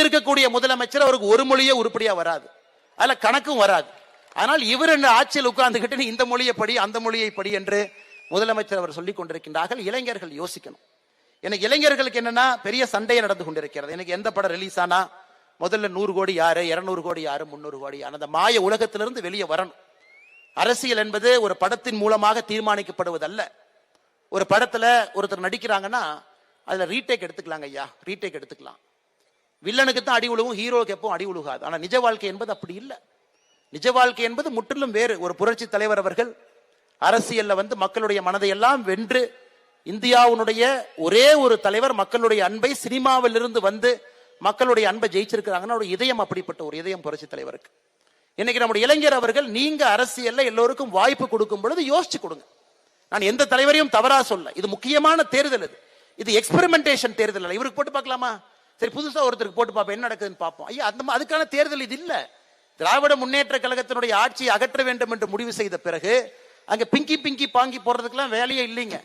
இருக்கக்கூடிய முதலமைச்சர் அவருக்கு ஒரு மொழியே உருப்படியா வராது, அதுல கணக்கும் வராது. ஆனால் இவர் ஆட்சியில் உட்கார்ந்துகிட்டு இந்த மொழியை படி அந்த மொழியை படி என்று முதலமைச்சர் அவர் சொல்லிக் கொண்டிருக்கின்றார்கள். இளைஞர்கள் யோசிக்கணும். எனக்கு இளைஞர்களுக்கு என்னன்னா பெரிய சண்டையை நடந்து கொண்டிருக்கிறது. எனக்கு எந்த படம் ரிலீஸ் ஆனா முதல்ல 100 கோடி யாரு, 200 கோடி யாரு, 300 கோடி யாரு, அந்த மாய உலகத்திலிருந்து வெளியே வரணும். அரசியல் என்பது ஒரு படத்தின் மூலமாக தீர்மானிக்கப்படுவதல்ல. ஒரு படத்துல ஒருத்தர் நடிக்கிறாங்கன்னா அதுல ரீடேக் எடுத்துக்கலாங்க ஐயா, ரீடேக் எடுத்துக்கலாம். வில்லனுக்கு தான் அடி உழுவும், ஹீரோக்கு எப்பவும் அடி உழுகாது. ஆனா நிஜ வாழ்க்கை என்பது அப்படி இல்லை. நிஜ வாழ்க்கை என்பது முற்றிலும் வேறு. ஒரு புரட்சி தலைவர் அவர்கள் அரசியல்ல மக்களுடைய மனதை எல்லாம் வென்று, இந்தியாவுடைய ஒரே ஒரு தலைவர் மக்களுடைய அன்பை சினிமாவில் இருந்து மக்களுடைய அன்பை ஜெயிச்சிருக்கிறாங்கன்னா ஒரு இதயம் அப்படிப்பட்ட ஒரு இதயம் புரட்சி தலைவருக்கு. இன்னைக்கு நம்முடைய இளைஞர் அவர்கள் நீங்க அரசியல்ல எல்லோருக்கும் வாய்ப்பு கொடுக்கும் பொழுது யோசிச்சு கொடுங்க. நான் எந்த தலைவரையும் தவறா சொல்ல, இது முக்கியமான தேர்தல், இது எக்ஸ்பெரிமெண்டேஷன் தேர்தல் அல்ல. இவருக்கு போட்டு பார்க்கலாமா, சரி புதுசா ஒருத்தருக்கு போட்டு பார்ப்போம் என்ன நடக்குதுன்னு பார்ப்போம். ஐயா அதுக்கான தேர்தல் இது இல்ல. திராவிட முன்னேற்ற கழகத்தினுடைய ஆட்சியை அகற்ற வேண்டும் என்று முடிவு செய்த பிறகு அங்க பிங்கி பாங்கி போடுறதுக்கெல்லாம் வேலையே இல்லைங்க.